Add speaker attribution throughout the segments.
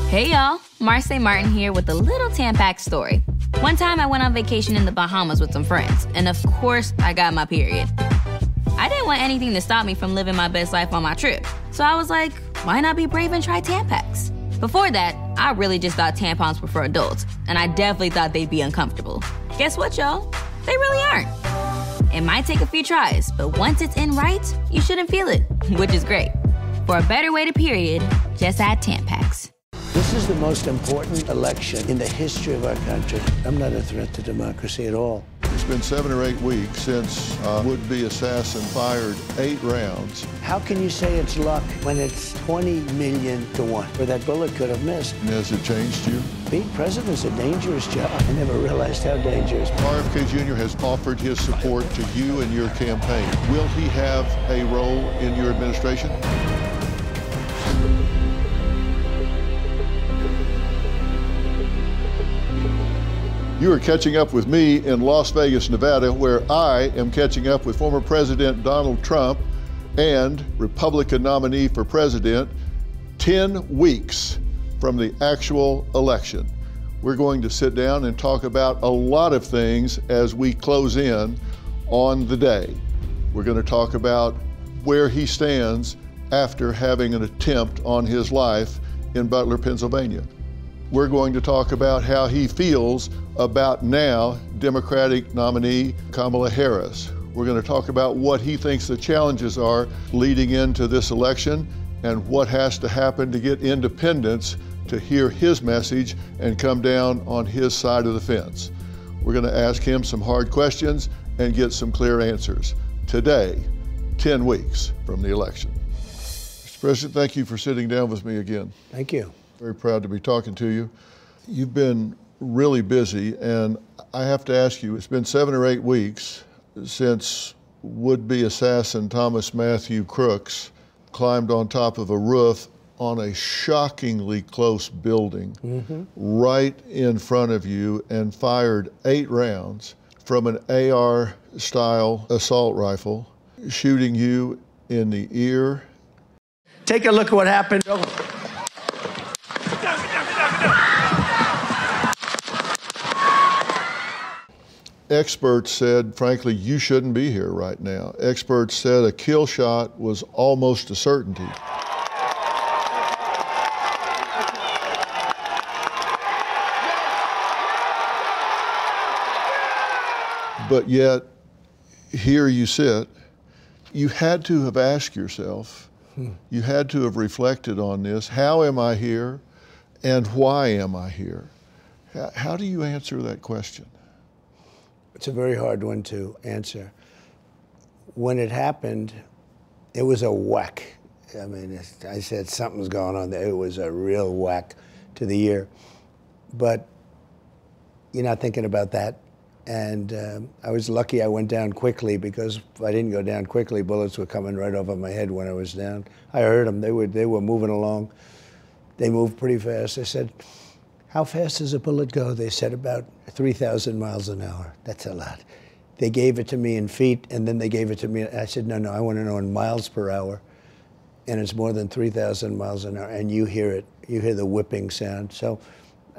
Speaker 1: Hey y'all, Marseille Martin here with a little Tampax story. One time I went on vacation in the Bahamas with some friends, and of course I got my period. I didn't want anything to stop me from living my best life on my trip, so I was like, why not be brave and try Tampax? Before that, I really just thought tampons were for adults, and I definitely thought they'd be uncomfortable. Guess what, y'all? They really aren't. It might take a few tries, but once it's in right, you shouldn't feel it, which is great. For a better way to period, just add Tampax.
Speaker 2: This is the most important election in the history of our country. I'm not a threat to democracy at all.
Speaker 3: It's been 7 or 8 weeks since a would-be assassin fired 8 rounds.
Speaker 2: How can you say it's luck when it's 20 million to 1, where that bullet could have missed?
Speaker 3: And has it changed you?
Speaker 2: Being president is a dangerous job. I never realized how dangerous.
Speaker 3: RFK Jr. has offered his support to you and your campaign. Will he have a role in your administration? You are catching up with me in Las Vegas, Nevada, where I am catching up with former President Donald Trump and Republican nominee for president 10 weeks from the actual election. We're going to sit down and talk about a lot of things as we close in on the day. We're going to talk about where he stands after having an attempt on his life in Butler, Pennsylvania. We're going to talk about how he feels about now Democratic nominee Kamala Harris. We're going to talk about what he thinks the challenges are leading into this election and what has to happen to get independents to hear his message and come down on his side of the fence. We're going to ask him some hard questions and get some clear answers. Today, 10 weeks from the election. Mr. President, thank you for sitting down with me again.
Speaker 2: Thank you.
Speaker 3: Very proud to be talking to you. You've been really busy, and I have to ask you, it's been 7 or 8 weeks since would-be assassin Thomas Matthew Crooks climbed on top of a roof on a shockingly close building right in front of you and fired 8 rounds from an AR-style assault rifle, shooting you in the ear.
Speaker 2: Take a look at what happened.
Speaker 3: Experts said, frankly, you shouldn't be here right now. Experts said a kill shot was almost a certainty. But yet, here you sit. You had to have asked yourself, you had to have reflected on this. How am I here and why am I here? How do you answer that question?
Speaker 2: It's a very hard one to answer. When it happened, it was a whack. I mean, I said something's going on there. It was a real whack to the ear. But you're not thinking about that. And I was lucky I went down quickly, because if I didn't go down quickly, bullets were coming right over my head when I was down. I heard them. They were moving along. They moved pretty fast. I said, how fast does a bullet go? They said about 3,000 miles an hour. That's a lot. They gave it to me in feet, and then they gave it to me. I said, no, I want to know in miles per hour. And it's more than 3,000 miles an hour, and you hear it. You hear the whipping sound. So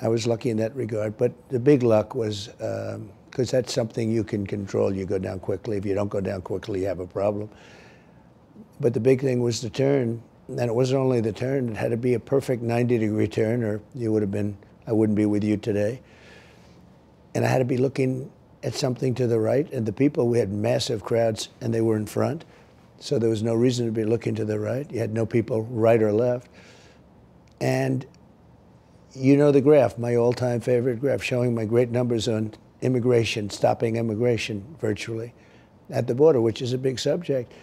Speaker 2: I was lucky in that regard. But the big luck was, because that's something you can control. You go down quickly. If you don't go down quickly, you have a problem. But the big thing was the turn. And it wasn't only the turn. It had to be a perfect 90-degree turn, or you would have been, I wouldn't be with you today. And I had to be looking at something to the right. And the people, we had massive crowds, and they were in front. So there was no reason to be looking to the right. You had no people right or left. And you know the graph, my all-time favorite graph, showing my great numbers on immigration, stopping immigration virtually at the border, which is a big subject.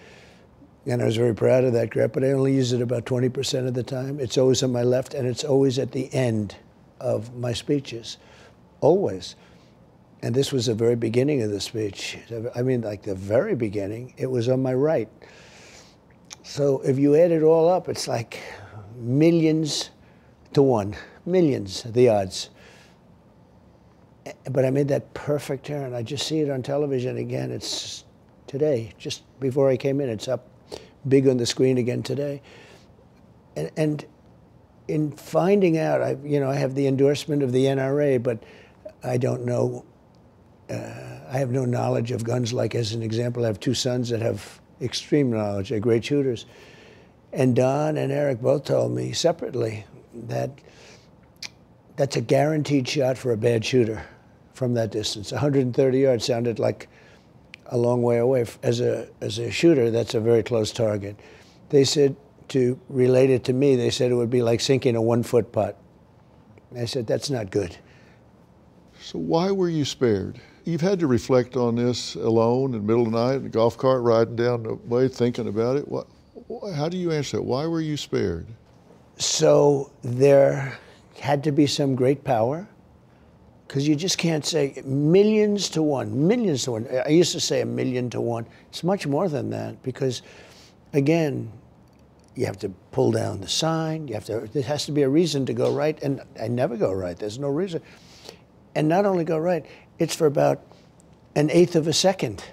Speaker 2: And I was very proud of that graph, but I only use it about 20% of the time. It's always on my left, and it's always at the end of my speeches, always. And this was the very beginning of the speech. I mean, like the very beginning, it was on my right. So if you add it all up, it's like millions to 1. Millions, the odds. But I made that perfect turn. I just see it on television again. It's today, just before I came in. It's up big on the screen again today. And in finding out, I have the endorsement of the NRA, but I don't know. I have no knowledge of guns. Like, as an example, I have two sons that have extreme knowledge. They're great shooters. And Don and Eric both told me separately that that's a guaranteed shot for a bad shooter from that distance. 130 yards sounded like a long way away. As a shooter, that's a very close target. They said, to relate it to me, they said it would be like sinking a 1-foot putt. I said, that's not good.
Speaker 3: So why were you spared? You've had to reflect on this alone in the middle of the night in a golf cart riding down the way thinking about it. How do you answer that? Why were you spared?
Speaker 2: So there had to be some great power, because you just can't say millions to one. I used to say 1,000,000 to 1. It's much more than that, because, again, you have to pull down the sign. There has to be a reason to go right, and I never go right. There's no reason. And not only go right, it's for about 1/8 of a second.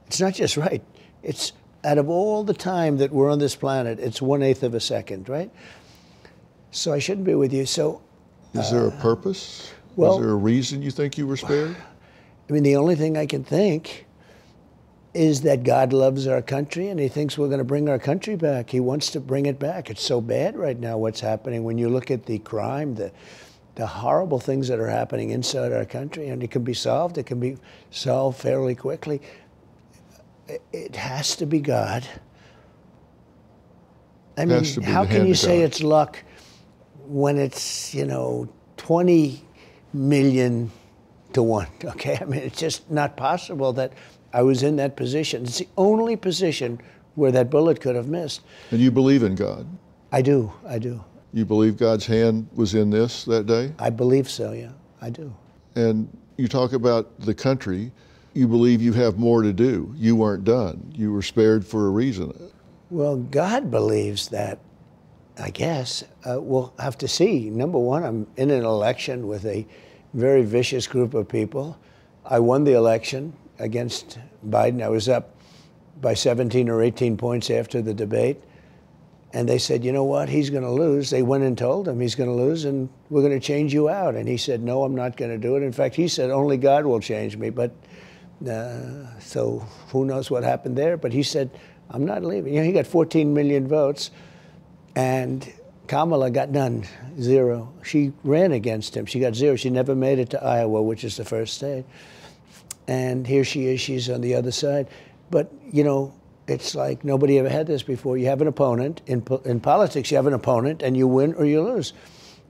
Speaker 2: It's not just right. It's out of all the time that we're on this planet, it's 1/8 of a second, right? So I shouldn't be with you. So,
Speaker 3: is there a purpose?
Speaker 2: Well,
Speaker 3: is there a reason you think you were spared?
Speaker 2: I mean, the only thing I can think is that God loves our country and he thinks we're going to bring our country back. He wants to bring it back. It's so bad right now what's happening. When you look at the crime, the horrible things that are happening inside our country, and it can be solved. It can be solved fairly quickly. It has to be God. I mean, how can you say it's luck when it's, 20 million to 1, okay? I mean, it's just not possible that I was in that position. It's the only position where that bullet could have missed.
Speaker 3: And you believe in God?
Speaker 2: I do.
Speaker 3: You believe God's hand was in this that day?
Speaker 2: I believe so, yeah, I do.
Speaker 3: And you talk about the country. You believe you have more to do. You weren't done. You were spared for a reason.
Speaker 2: Well, God believes that, I guess. We'll have to see. Number one, I'm in an election with a very vicious group of people. I won the election against Biden. I was up by 17 or 18 points after the debate. And they said, you know what, he's going to lose. They went and told him he's going to lose and we're going to change you out. And he said, no, I'm not going to do it. In fact, he said, only God will change me. But so who knows what happened there. But he said, I'm not leaving. He got 14 million votes. And Kamala got none, 0. She ran against him. She got 0. She never made it to Iowa, which is the first state. And here she is. She's on the other side. But, it's like nobody ever had this before. You have an opponent. In politics, you have an opponent, and you win or you lose.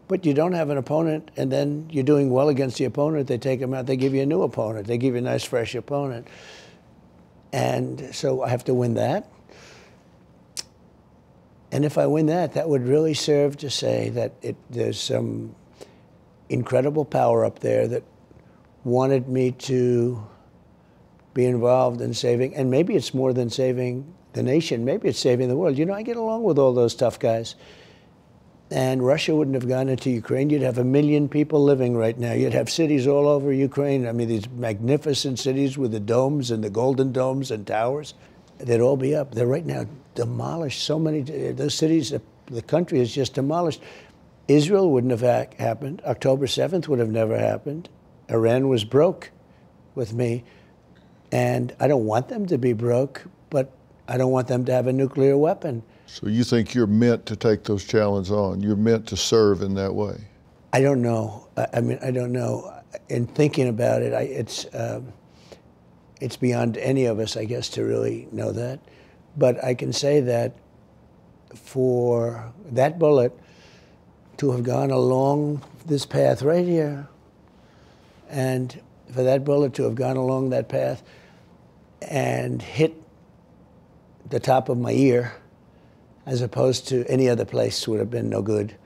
Speaker 2: But you don't have an opponent, and then you're doing well against the opponent. They take him out. They give you a new opponent. They give you a nice, fresh opponent. And so I have to win that. And if I win that, that would really serve to say that there's some incredible power up there that wanted me to be involved in saving, and maybe it's more than saving the nation, maybe it's saving the world. I get along with all those tough guys. And Russia wouldn't have gone into Ukraine. You'd have 1 million people living right now. You'd have cities all over Ukraine. I mean, these magnificent cities with the domes and the golden domes and towers. They'd all be up. They're right now demolished. So many, those cities, the country is just demolished. Israel wouldn't have happened. October 7th would have never happened. Iran was broke with me. And I don't want them to be broke, but I don't want them to have a nuclear weapon. So
Speaker 3: you think you're meant to take those challenges on? You're meant to serve in that way?
Speaker 2: I don't know. I mean, I don't know. In thinking about it, it's beyond any of us, I guess, to really know that. But I can say that for that bullet to have gone along this path right here, and for that bullet to have gone along that path and hit the top of my ear, as opposed to any other place, would have been no good.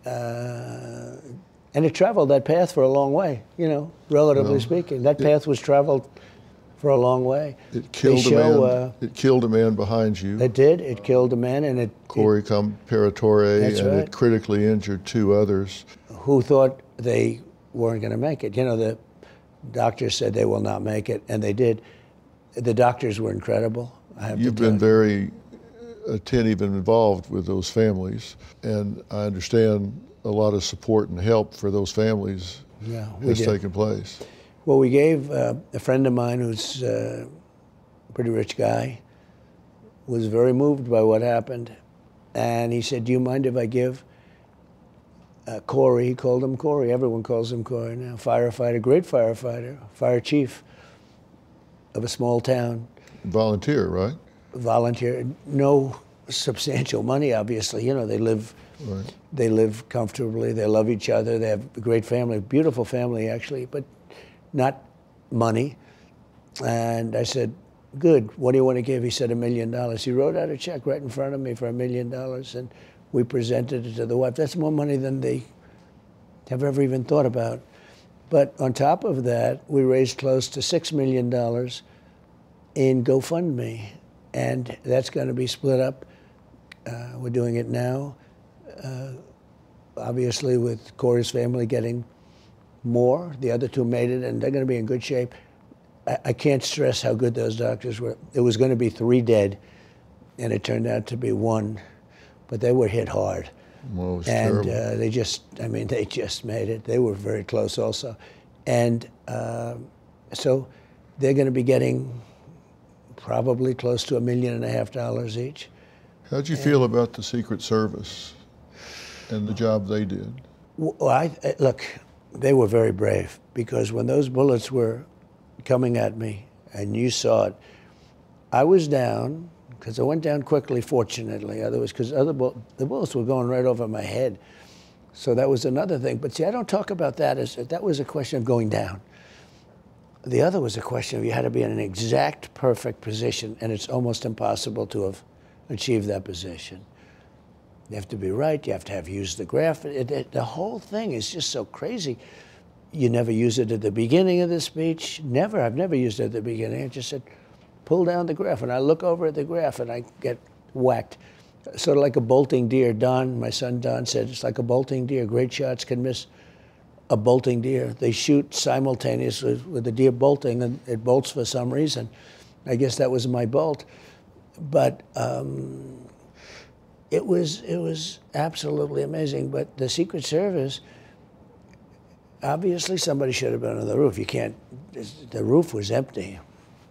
Speaker 2: And it traveled that path for a long way, relatively speaking. That path was traveled for a long way.
Speaker 3: It killed a man. It killed a man behind you.
Speaker 2: It did. It killed a man, and
Speaker 3: Corey Comparatore, and
Speaker 2: right.
Speaker 3: It critically injured 2 others
Speaker 2: who thought they weren't going to make it. The doctors said they will not make it, and they did. The doctors were incredible.
Speaker 3: You've been very attentive and involved with those families, and I understand a lot of support and help for those families has taken place.
Speaker 2: Well, we gave a friend of mine who's a pretty rich guy, was very moved by what happened, and he said, do you mind if I give Corey, he called him Corey, everyone calls him Corey now, firefighter, great firefighter, fire chief of a small town.
Speaker 3: Volunteer, right?
Speaker 2: Volunteer, no substantial money, obviously. You know, they live comfortably, they love each other, they have a great family, beautiful family actually, but not money. And I said, good, what do you want to give? He said $1 million. He wrote out a check right in front of me for $1 million, and we presented it to the wife. That's more money than they have ever even thought about. But on top of that, we raised close to $6 million in GoFundMe. And that's going to be split up. We're doing it now, obviously with Corey's family getting more. The other two made it, and they're going to be in good shape. I can't stress how good those doctors were. It was going to be 3 dead, and it turned out to be 1, but they were hit hard.
Speaker 3: Well, it was
Speaker 2: and
Speaker 3: terrible.
Speaker 2: they just made it. They were very close also. And so they're going to be getting probably close to $1.5 million each.
Speaker 3: How'd you feel about the Secret Service and the job they did?
Speaker 2: Well, look, they were very brave, because when those bullets were coming at me, and you saw it, I was down, because I went down quickly, fortunately, otherwise, because the bullets were going right over my head. So that was another thing. But see, I don't talk about that as, that was a question of going down. The other was a question of you had to be in an exact, perfect position, and it's almost impossible to have achieved that position. You have to be right, you have to have used the graph. The whole thing is just so crazy. You never use it at the beginning of the speech. Never, I've never used it at the beginning. I just said, pull down the graph, and I look over at the graph and I get whacked. Sort of like a bolting deer. Don, my son Don, said, it's like a bolting deer. Great shots can miss a bolting deer. They shoot simultaneously with the deer bolting, and it bolts for some reason. I guess that was my bolt. But it was absolutely amazing. But the Secret Service, obviously somebody should have been on the roof. You can't, the roof was empty.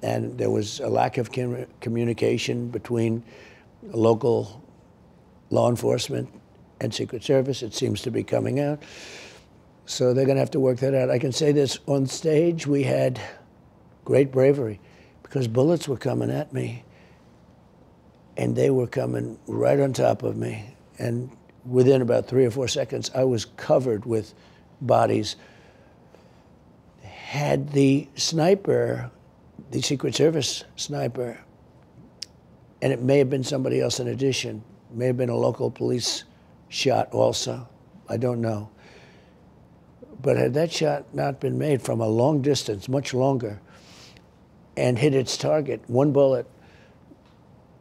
Speaker 2: And there was a lack of communication between local law enforcement and Secret Service. It seems to be coming out. So they're going to have to work that out. I can say this, on stage we had great bravery, because bullets were coming at me, and they were coming right on top of me. And within about 3 or 4 seconds, I was covered with bodies. Had the sniper, the Secret Service sniper, and it may have been somebody else in addition, may have been a local police shot also, I don't know. But had that shot not been made from a long distance, much longer, and hit its target, 1 bullet,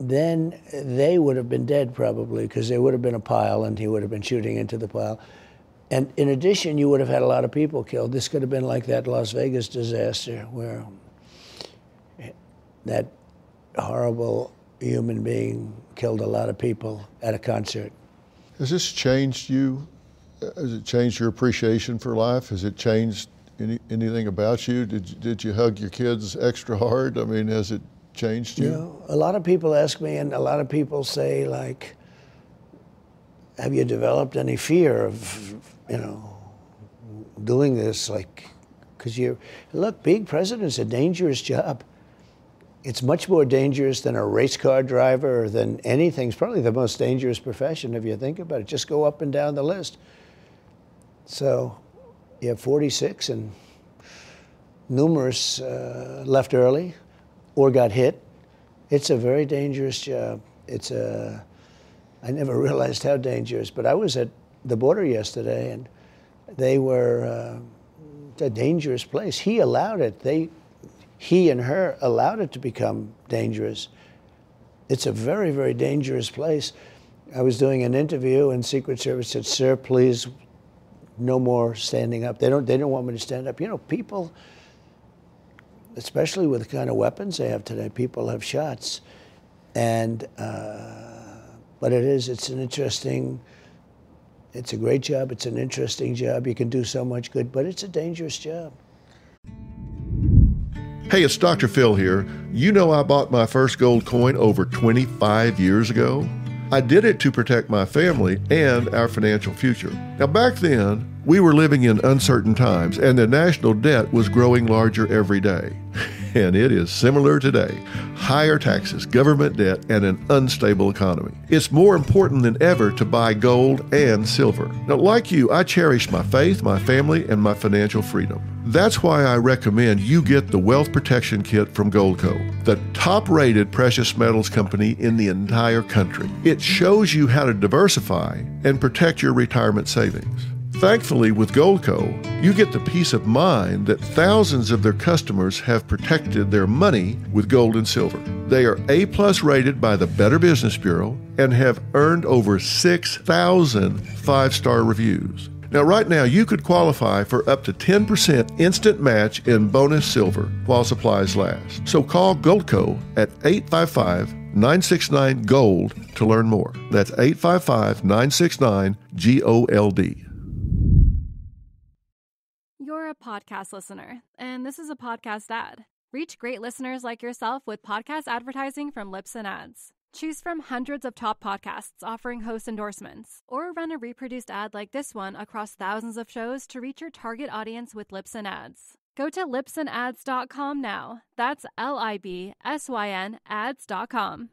Speaker 2: then they would have been dead probably, because there would have been a pile and he would have been shooting into the pile. And in addition, you would have had a lot of people killed. This could have been like that Las Vegas disaster where that horrible human being killed a lot of people at a concert.
Speaker 3: Has this changed you? Has it changed your appreciation for life? Has it changed anything about you? Did you hug your kids extra hard? I mean, has it changed you?
Speaker 2: You know, a lot of people ask me, and a lot of people say, like, have you developed any fear of, you know, doing this? Like, because look, being president is a dangerous job. It's much more dangerous than a race car driver or than anything. It's probably the most dangerous profession if you think about it. Just go up and down the list. So you have 46, and numerous left early or got hit. It's a very dangerous job. I never realized how dangerous, but I was at the border yesterday, and they were a dangerous place. He allowed it. He and her allowed it to become dangerous. It's a very, very dangerous place. I was doing an interview, and Secret Service said, "Sir, please, no more standing up." They don't want me to stand up. You know, people, especially with the kind of weapons they have today, people have shots. And But it's a great job. It's an interesting job. You can do so much good, but it's a dangerous job.
Speaker 3: Hey, it's Dr. Phil here. You know I bought my first gold coin over 25 years ago. I did it to protect my family and our financial future. Now, back then, we were living in uncertain times, and the national debt was growing larger every day. And it is similar today. Higher taxes, government debt, and an unstable economy. It's more important than ever to buy gold and silver. Now, like you, I cherish my faith, my family, and my financial freedom. That's why I recommend you get the Wealth Protection Kit from Goldco, the top-rated precious metals company in the entire country. It shows you how to diversify and protect your retirement savings. Thankfully, with Goldco, you get the peace of mind that thousands of their customers have protected their money with gold and silver. They are A+ rated by the Better Business Bureau and have earned over 6,000 five-star reviews. Now, right now, you could qualify for up to 10% instant match in bonus silver while supplies last. So call Goldco at 855-969-GOLD to learn more. That's 855-969-GOLD.
Speaker 4: You're a podcast listener, and this is a podcast ad. Reach great listeners like yourself with podcast advertising from Libsyn Ads. Choose from hundreds of top podcasts offering host endorsements, or run a reproduced ad like this one across thousands of shows to reach your target audience with Libsyn Ads. Go to libsynads.com now. That's LIBSYN ads.com.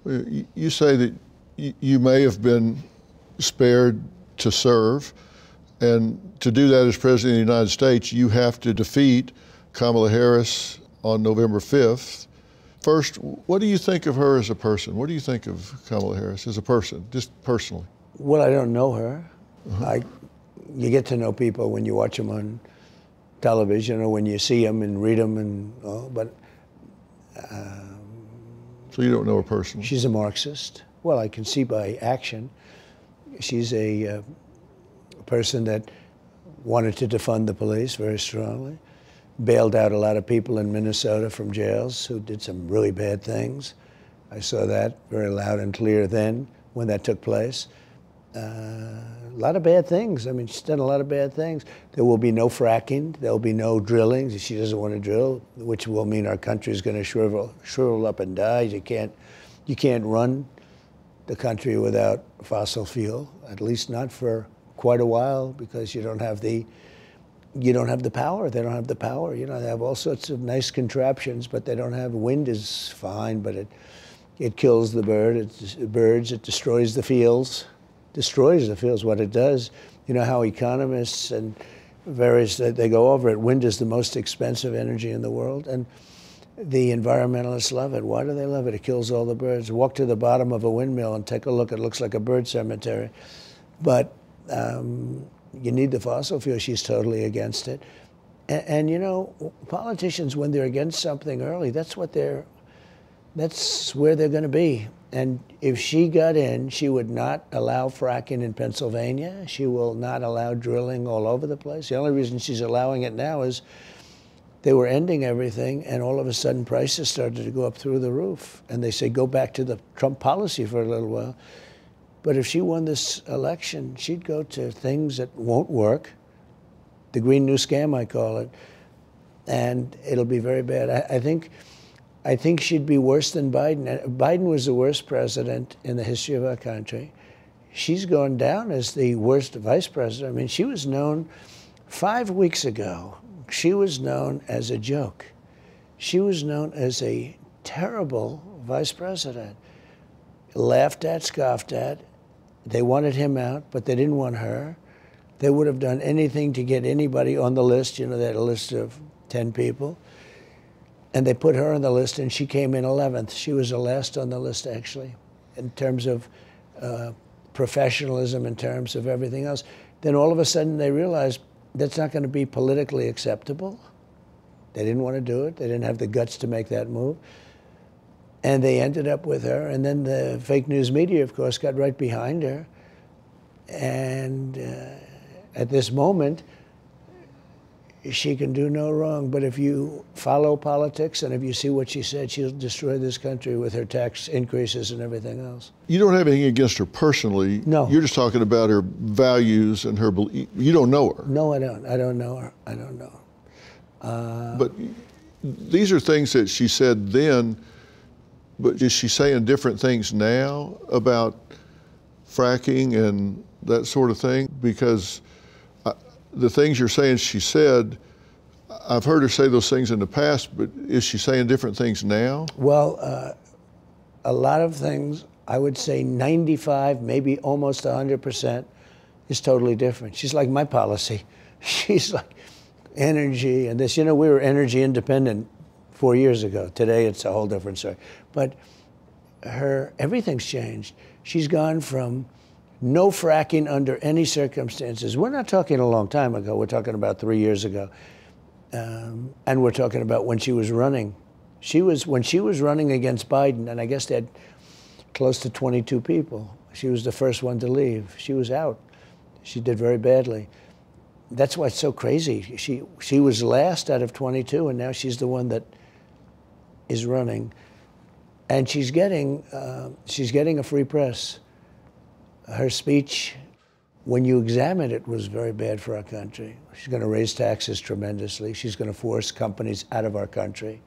Speaker 3: You say that you may have been spared to serve, and to do that as President of the United States, you have to defeat Kamala Harris on November 5th. First, what do you think of her as a person? What do you think of Kamala Harris as a person, just personally?
Speaker 2: Well, I don't know her. You get to know people when you watch them on television or when you see them and read them, but
Speaker 3: so you don't know her personally?
Speaker 2: She's a Marxist. Well, I can see by action. She's a person that wanted to defund the police very strongly, bailed out a lot of people in Minnesota from jails who did some really bad things. I saw that very loud and clear then when that took place. A lot of bad things. I mean, she's done a lot of bad things. There will be no fracking. There will be no drilling. She doesn't want to drill, which will mean our country is going to shrivel up and die. You can't run the country without fossil fuel, at least not for quite a while, because you don't have the power. They don't have the power. You know, they have all sorts of nice contraptions, but they don't have wind is fine, but it kills the birds. It destroys the fields. Destroys the fields. What it does, you know how economists and various they go over it. Wind is the most expensive energy in the world, and the environmentalists love it. Why do they love it? It kills all the birds. Walk to the bottom of a windmill and take a look. It looks like a bird cemetery, but you need the fossil fuel. She's totally against it. And you know, politicians, when they're against something early, that's where they're going to be. And if she got in, she would not allow fracking in Pennsylvania. She will not allow drilling all over the place. The only reason she's allowing it now is they were ending everything, and all of a sudden prices started to go up through the roof. And they say, go back to the Trump policy for a little while. But if she won this election, she'd go to things that won't work, the Green New Scam, I call it, and it'll be very bad. I think she'd be worse than Biden. Biden was the worst president in the history of our country. She's gone down as the worst vice president. I mean, she was known 5 weeks ago. She was known as a joke. She was known as a terrible vice president. Laughed at, scoffed at. They wanted him out, but they didn't want her. They would have done anything to get anybody on the list. You know, they had a list of 10 people. And they put her on the list, and she came in 11th. She was the last on the list, actually, in terms of professionalism, in terms of everything else. Then all of a sudden they realized that's not going to be politically acceptable. They didn't want to do it. They didn't have the guts to make that move. And they ended up with her. And then the fake news media, of course, got right behind her. And at this moment, she can do no wrong. But if you follow politics and if you see what she said, she'll destroy this country with her tax increases and everything else.
Speaker 3: You don't have anything against her personally.
Speaker 2: No.
Speaker 3: You're just talking about her values and her belief. You don't know her.
Speaker 2: No, I don't. I don't know her. I don't know her.
Speaker 3: But these are things that she said then, but is she saying different things now about fracking and that sort of thing? Because the things you're saying she said, I've heard her say those things in the past, but is she saying different things now?
Speaker 2: Well, a lot of things, I would say 95, maybe almost 100% is totally different. She's like my policy. She's like energy and this. You know, we were energy independent 4 years ago. Today it's a whole different story. But everything's changed. She's gone from no fracking under any circumstances. We're not talking a long time ago. We're talking about 3 years ago. And we're talking about when she was running. When she was running against Biden, and I guess they had close to 22 people. She was the first one to leave. She was out. She did very badly. That's why it's so crazy. She was last out of 22, and now she's the one that is running. And she's getting a free press. Her speech, when you examine it, was very bad for our country. She's going to raise taxes tremendously. She's going to force companies out of our country.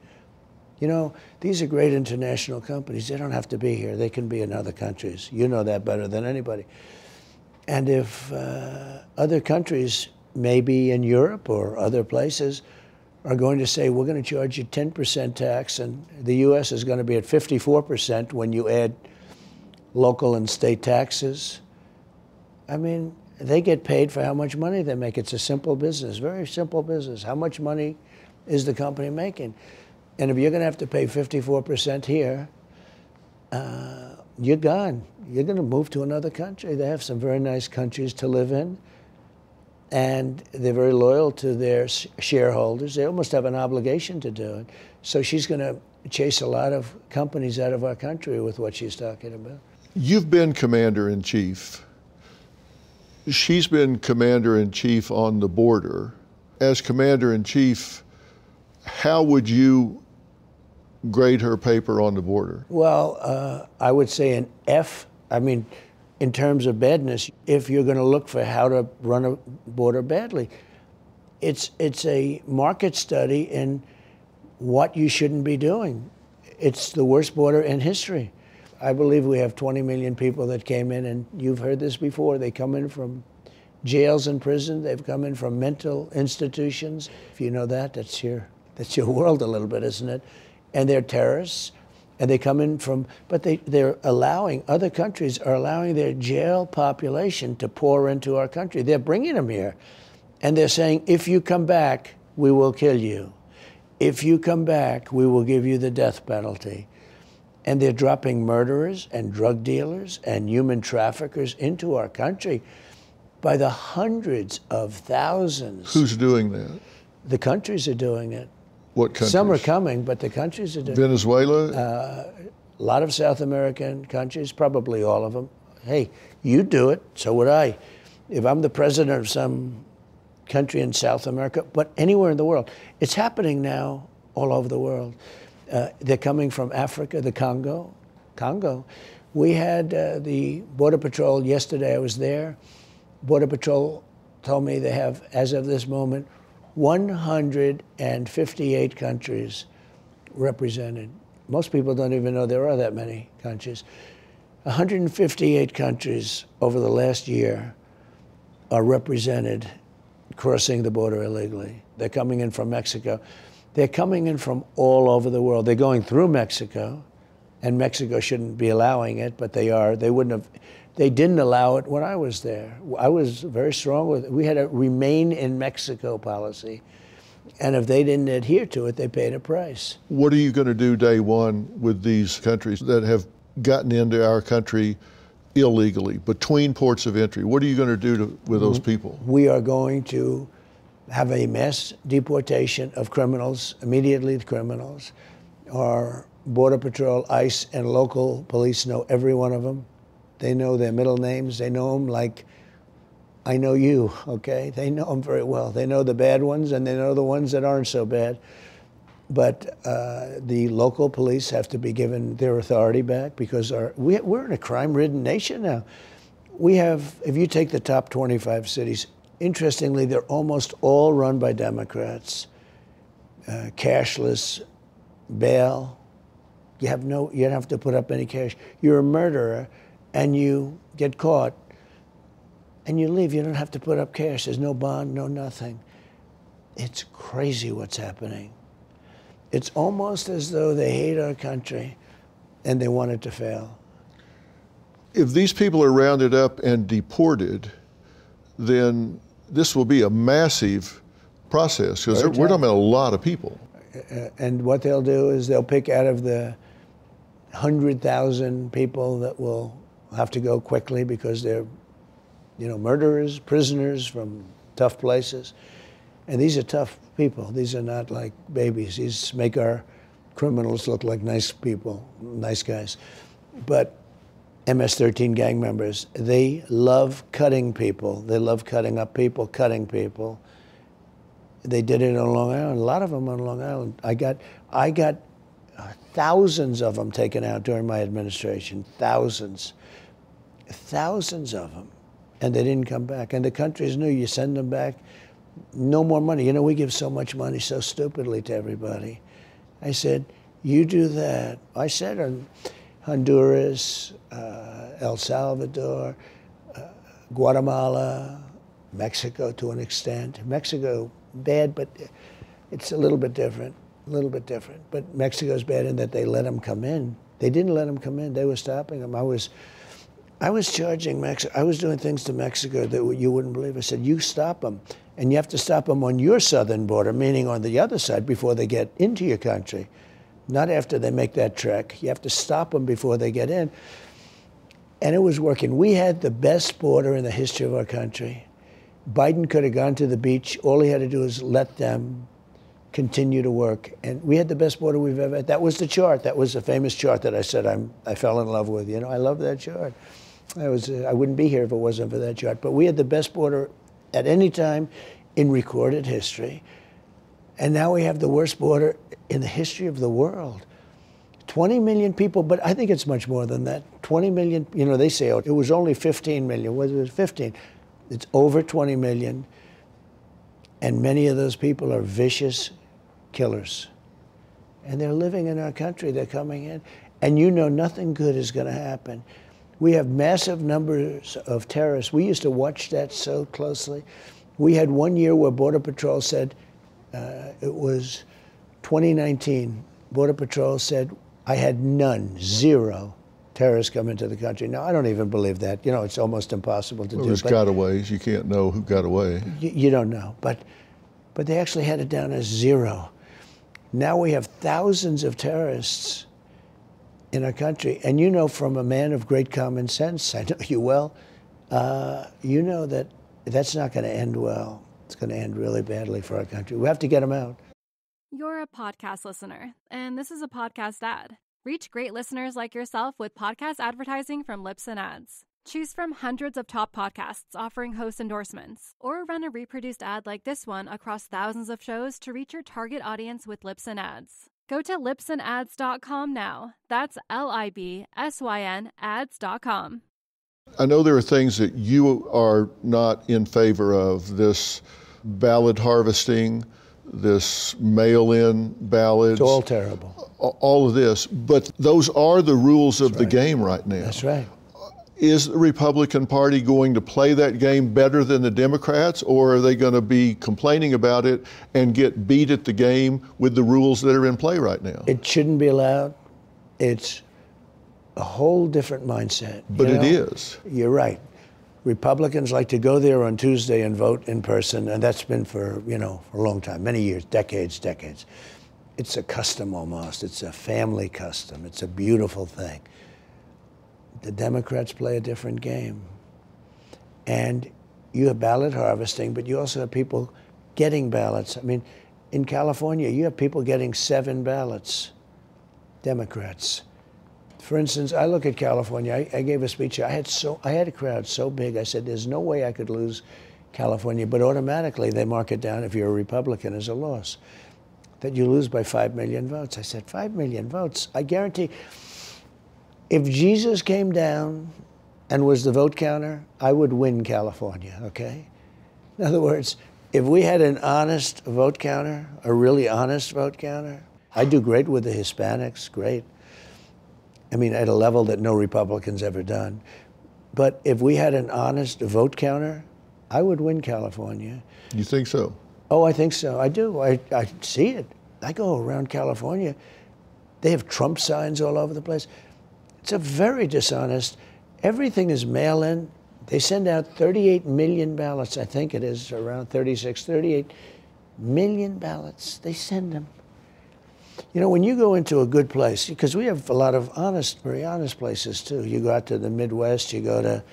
Speaker 2: You know, these are great international companies. They don't have to be here. They can be in other countries. You know that better than anybody. And if other countries, maybe in Europe or other places, are going to say, we're going to charge you 10% tax, and the U.S. is going to be at 54% when you add local and state taxes. I mean, they get paid for how much money they make. It's a simple business, very simple business. How much money is the company making? And if you're going to have to pay 54% here, you're gone. You're going to move to another country. They have some very nice countries to live in, and they're very loyal to their shareholders. They almost have an obligation to do it. So she's going to chase a lot of companies out of our country with what she's talking about.
Speaker 3: You've been commander-in-chief. She's been commander-in-chief on the border. As commander-in-chief, how would you grade her paper on the border?
Speaker 2: Well, I would say an F. I mean, in terms of badness, if you're going to look for how to run a border badly, it's a market study in what you shouldn't be doing. It's the worst border in history. I believe we have 20 million people that came in, and you've heard this before. They come in from jails and prison. They've come in from mental institutions. If you know that, that's your world a little bit, isn't it? And they're terrorists, and they come in from, but they're allowing, other countries are allowing their jail population to pour into our country. They're bringing them here, and they're saying, if you come back, we will kill you. If you come back, we will give you the death penalty. And they're dropping murderers and drug dealers and human traffickers into our country by the hundreds of thousands.
Speaker 3: Who's doing that?
Speaker 2: The countries are doing it.
Speaker 3: What countries?
Speaker 2: Some are coming, but the countries are doing it.
Speaker 3: Venezuela?
Speaker 2: A lot of South American countries, probably all of them. Hey, you do it, so would I. If I'm the president of some country in South America, but anywhere in the world. It's happening now all over the world. They're coming from Africa, the Congo. We had the Border Patrol yesterday. I was there. Border Patrol told me they have, as of this moment, 158 countries represented. Most people don't even know there are that many countries. 158 countries over the last year are represented crossing the border illegally. They're coming in from Mexico. They're coming in from all over the world. They're going through Mexico, and Mexico shouldn't be allowing it, but they are. They didn't allow it when I was there. I was very strong with it. We had a remain in Mexico policy, and if they didn't adhere to it, they paid a price.
Speaker 3: What are you going to do day one with these countries that have gotten into our country illegally, between ports of entry? What are you going to do with those people?
Speaker 2: We are going to have a mass deportation of criminals, immediately the criminals. Our Border Patrol, ICE, and local police know every one of them. They know their middle names. They know them like I know you, okay? They know them very well. They know the bad ones, and they know the ones that aren't so bad. But the local police have to be given their authority back because we're in a crime-ridden nation now. We have, if you take the top 25 cities, interestingly, they're almost all run by Democrats. Cashless, bail. You don't have to put up any cash. You're a murderer, and you get caught, and you leave. You don't have to put up cash. There's no bond, no nothing. It's crazy what's happening. It's almost as though they hate our country and they want it to fail.
Speaker 3: If these people are rounded up and deported, then this will be a massive process because we're talking about a lot of people.
Speaker 2: And what they'll do is they'll pick out of the 100,000 people that will have to go quickly because they're, murderers, prisoners from tough places. And these are tough people. These are not like babies. These make our criminals look like nice people, nice guys. But MS-13 gang members, they love cutting people. They love cutting up people, cutting people. They did it on Long Island, a lot of them on Long Island. I got thousands of them taken out during my administration, thousands of them. And they didn't come back. And the countries knew you send them back, no more money. We give so much money so stupidly to everybody. I said, you do that. I said on Honduras, El Salvador, Guatemala, Mexico to an extent. Mexico, bad, but it's a little bit different, But Mexico's bad in that they let them come in. They didn't let them come in. They were stopping them. I was charging Mexico. I was doing things to Mexico that you wouldn't believe. I said, you stop them. And you have to stop them on your southern border, meaning on the other side before they get into your country. Not after they make that trek. You have to stop them before they get in. And it was working. We had the best border in the history of our country. Biden could have gone to the beach. All he had to do was let them continue to work. And we had the best border we've ever had. That was the chart. That was the famous chart that I said I fell in love with. I love that chart. I wouldn't be here if it wasn't for that chart. But we had the best border at any time in recorded history. And now we have the worst border in the history of the world. 20 million people, but I think it's much more than that. 20 million, they say, it was only 15 million. Was it 15? It's over 20 million. And many of those people are vicious killers. And they're living in our country. They're coming in. And nothing good is going to happen. We have massive numbers of terrorists. We used to watch that so closely. We had one year where Border Patrol said, it was 2019, Border Patrol said, I had zero terrorists come into the country. Now, I don't even believe that. It's almost impossible to do.
Speaker 3: There's gotaways. You can't know who got away.
Speaker 2: You don't know. But they actually had it down as zero. Now we have thousands of terrorists in our country. And from a man of great common sense, I know you well, that that's not going to end well. It's going to end really badly for our country. We have to get them out.
Speaker 4: You're a podcast listener, and this is a podcast ad. Reach great listeners like yourself with podcast advertising from Libsyn Ads. Choose from hundreds of top podcasts offering host endorsements, or run a reproduced ad like this one across thousands of shows to reach your target audience with Libsyn Ads. Go to libsynads.com now. That's LIBSYN ads.com.
Speaker 3: I know there are things that you are not in favor of, this ballot harvesting, this mail-in ballots.
Speaker 2: It's all terrible.
Speaker 3: All of this, but those are the rules of the game right now.
Speaker 2: That's right.
Speaker 3: Is the Republican Party going to play that game better than the Democrats, or are they going to be complaining about it and get beat at the game with the rules that are in play right now?
Speaker 2: It shouldn't be allowed. It's a whole different mindset.
Speaker 3: But it is.
Speaker 2: You're right. Republicans like to go there on Tuesday and vote in person, and that's been for a long time, many years, decades. It's a custom almost. It's a family custom. It's a beautiful thing. The Democrats play a different game. And you have ballot harvesting, but you also have people getting ballots. I mean, in California, you have people getting 7 ballots, Democrats. For instance, I look at California. I gave a speech. I had a crowd so big. I said, "There's no way I could lose California," but automatically they mark it down if you're a Republican as a loss, that you lose by 5 million votes. I said, 5 million votes? I guarantee, if Jesus came down and was the vote counter, I would win California, okay? In other words, if we had an honest vote counter, a really honest vote counter, I'd do great with the Hispanics, great. I mean, at a level that no Republican's ever done. But if we had an honest vote counter, I would win California.
Speaker 3: You think so?
Speaker 2: Oh, I think so. I do. I see it. I go around California. They have Trump signs all over the place. It's a very dishonest. Everything is mail-in. They send out 38 million ballots. I think it is around 36, 38 million ballots. They send them. You know, when you go into a good place, because we have a lot of honest, very honest places too. You go out to the Midwest, you go to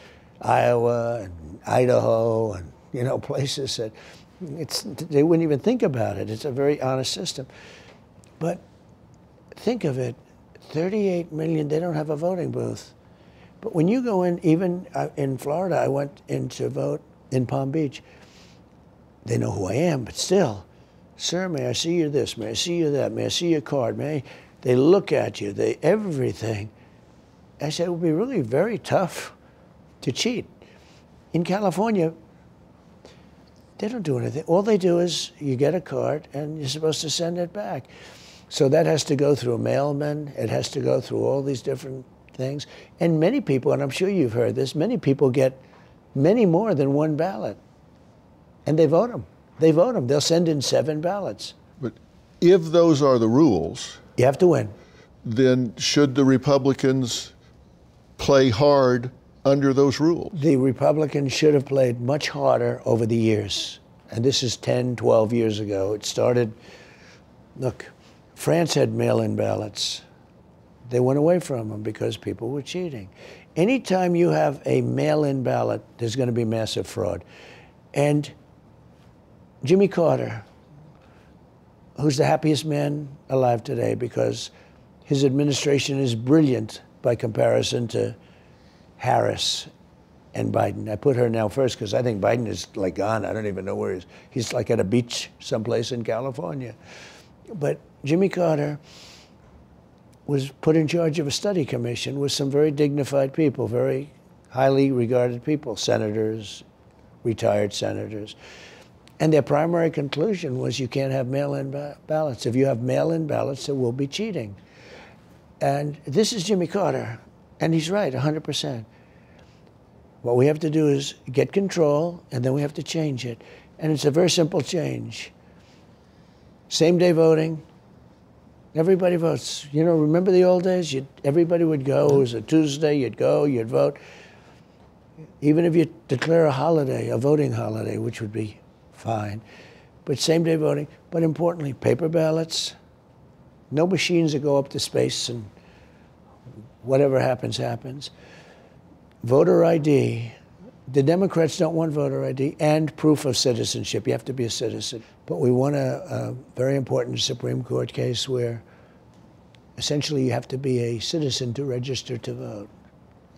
Speaker 2: Iowa and Idaho and, you know, places that they wouldn't even think about it. It's a very honest system. But think of it, 38 million, they don't have a voting booth. But when you go in, even in Florida, I went in to vote in Palm Beach. They know who I am, but still, "Sir, may I see you this? May I see you that? May I see your card? They look at you, everything. I said, it would be really very tough to cheat. In California, they don't do anything. All they do is you get a card and you're supposed to send it back. So that has to go through a mailman. It has to go through all these different things. And many people, and I'm sure you've heard this, many people get many more than one ballot. And they vote them. They vote them. They'll send in 7 ballots.
Speaker 3: But if those are the rules,
Speaker 2: you have to win.
Speaker 3: Then should the Republicans play hard under those rules?
Speaker 2: The Republicans should have played much harder over the years. And this is 10, 12 years ago. It started, look, France had mail-in ballots. They went away from them because people were cheating. Anytime you have a mail-in ballot, there's going to be massive fraud. And Jimmy Carter, who's the happiest man alive today because his administration is brilliant by comparison to Harris and Biden. I put her now first because I think Biden is like gone. I don't even know where he is. He's like at a beach someplace in California. But Jimmy Carter was put in charge of a study commission with some very dignified people, very highly regarded people, senators, retired senators. And their primary conclusion was you can't have mail-in ballots. If you have mail-in ballots, there will be cheating. And this is Jimmy Carter, and he's right, 100%. What we have to do is get control, and then we have to change it. And it's a very simple change. Same-day voting. Everybody votes. You know, remember the old days? Everybody would go. It was a Tuesday. You'd go. You'd vote. Even if you declare a holiday, a voting holiday, which would be fine. But same-day voting. But importantly, paper ballots. No machines that go up to space and whatever happens, happens. Voter ID. The Democrats don't want voter ID and proof of citizenship. You have to be a citizen. But we won a very important Supreme Court case where essentially you have to be a citizen to register to vote.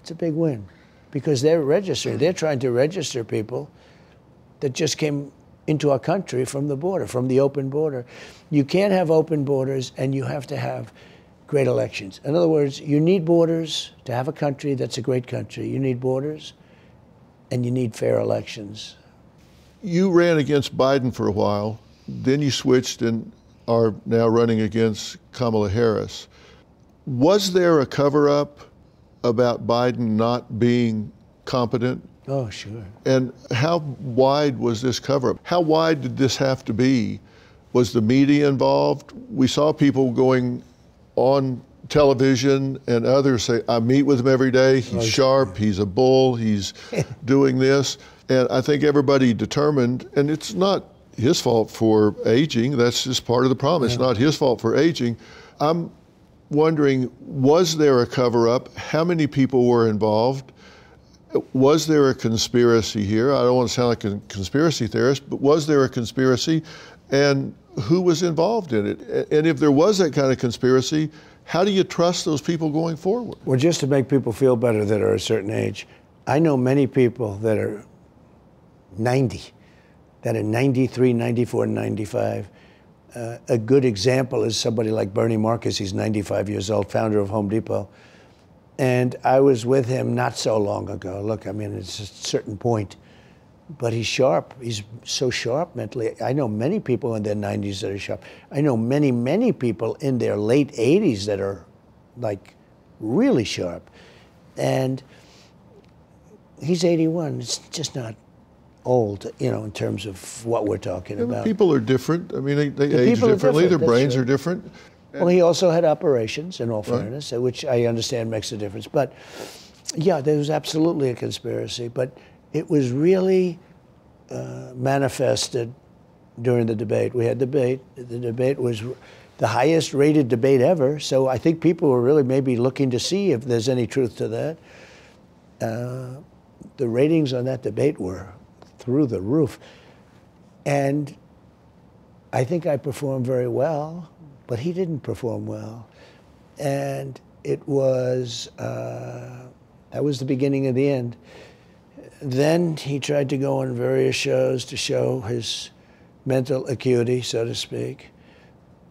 Speaker 2: It's a big win because they're registering. They're trying to register people that just came into our country from the border, from the open border. You can't have open borders and you have to have great elections. In other words, you need borders to have a country that's a great country. You need borders and you need fair elections.
Speaker 3: You ran against Biden for a while, then you switched and are now running against Kamala Harris. Was there a cover-up about Biden not being competent?
Speaker 2: Oh, sure.
Speaker 3: And how wide was this cover-up? How wide did this have to be? Was the media involved? We saw people going on television and others say, I meet with him every day, he's sharp, he's a bull, he's doing this. And I think everybody determined, and it's not his fault for aging, that's just part of the problem. It's not his fault for aging. I'm wondering, was there a cover-up? How many people were involved? Was there a conspiracy here? I don't want to sound like a conspiracy theorist, but was there a conspiracy? And who was involved in it? And if there was that kind of conspiracy, How do you trust those people going forward?
Speaker 2: Well, just to make people feel better that are a certain age, I know many people that are 90, that are 93, 94, 95. A good example is somebody like Bernie Marcus. He's 95 years old, founder of Home Depot. And I was with him not so long ago. Look, I mean, it's a certain point. But he's sharp. He's so sharp mentally. I know many people in their 90s that are sharp. I know many, many people in their late 80s that are, like, really sharp. And he's 81. It's just not old, you know, in terms of what we're talking about.
Speaker 3: People are different. I mean, they age differently. Their brains are different.
Speaker 2: Well, he also had operations, in all fairness, which I understand makes a difference. But, yeah, there was absolutely a conspiracy. But it was really manifested during the debate. We had debate. The debate was the highest rated debate ever. So I think people were really maybe looking to see if there's any truth to that. The ratings on that debate were through the roof. And I think I performed very well, but he didn't perform well. And it was, that was the beginning of the end. Then he tried to go on various shows to show his mental acuity, so to speak.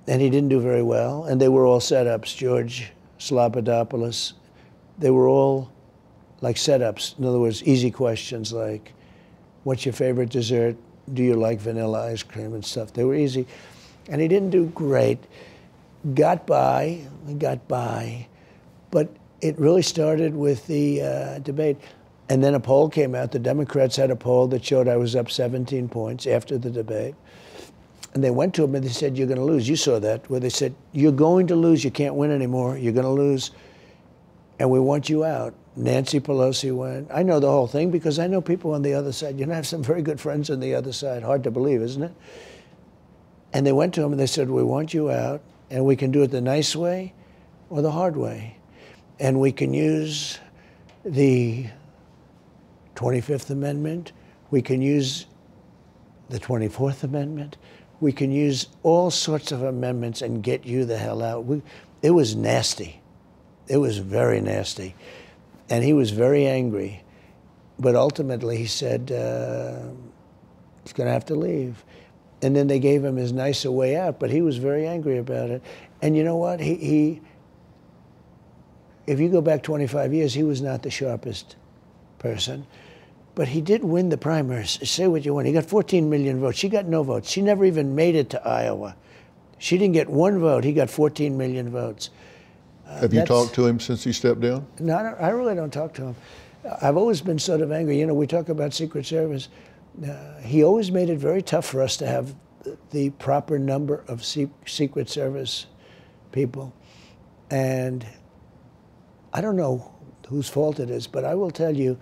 Speaker 2: And he didn't do very well. And they were all setups. George Slobodanopoulos, they were all like setups. In other words, easy questions like, what's your favorite dessert? Do you like vanilla ice cream and stuff? They were easy. And he didn't do great. Got by, but it really started with the debate. And then a poll came out. The Democrats had a poll that showed I was up 17 points after the debate. And they went to him and they said, you're going to lose. You saw that, where they said, you're going to lose. You can't win anymore. You're going to lose. And we want you out. Nancy Pelosi went. I know the whole thing because I know people on the other side. You know, I have some very good friends on the other side. Hard to believe, isn't it? And they went to him and they said, we want you out. And we can do it the nice way or the hard way. And we can use the 25th Amendment. We can use the 24th Amendment. We can use all sorts of amendments and get you the hell out. It was nasty. It was very nasty. And he was very angry. But ultimately he said, he's going to have to leave. And then they gave him his nicer way out, but he was very angry about it. And you know what? He if you go back 25 years, he was not the sharpest person. But he did win the primaries. Say what you want. He got 14 million votes. She got no votes. She never even made it to Iowa. She didn't get one vote. He got 14 million votes.
Speaker 3: Have you talked to him since he stepped down?
Speaker 2: No, I really don't talk to him. I've always been sort of angry. You know, we talk about Secret Service. He always made it very tough for us to have the proper number of Secret Service people. And I don't know whose fault it is, but I will tell you,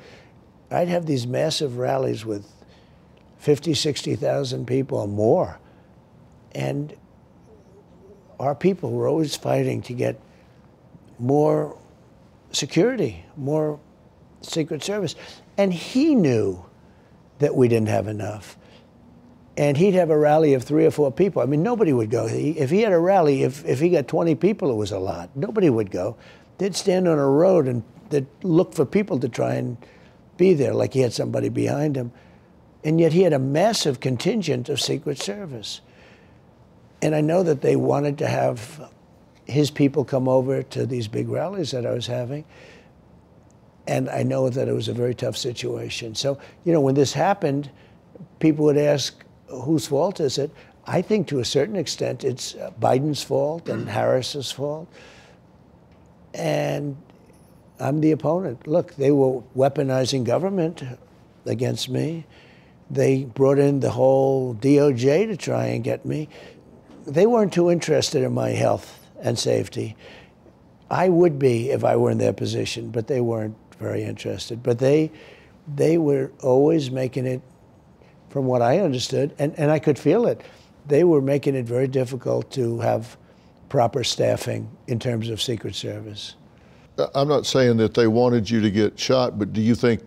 Speaker 2: I'd have these massive rallies with 50, 60,000 people or more. And our people were always fighting to get more security, more Secret Service. And he knew that we didn't have enough. And he'd have a rally of 3 or 4 people. I mean, nobody would go. If he had a rally, if he got 20 people, it was a lot. Nobody would go. They'd stand on a road and they'd look for people to try and be there, like he had somebody behind him. And yet he had a massive contingent of Secret Service. And I know that they wanted to have his people come over to these big rallies that I was having. And I know that it was a very tough situation. So, you know, when this happened, people would ask, whose fault is it? I think to a certain extent it's Biden's fault and Harris's fault. And I'm the opponent. Look, they were weaponizing government against me. They brought in the whole DOJ to try and get me. They weren't too interested in my health and safety. I would be if I were in their position, but they weren't very interested. But they were always making it, from what I understood, and I could feel it, they were making it very difficult to have proper staffing in terms of Secret Service.
Speaker 3: I'm not saying that they wanted you to get shot, but do you think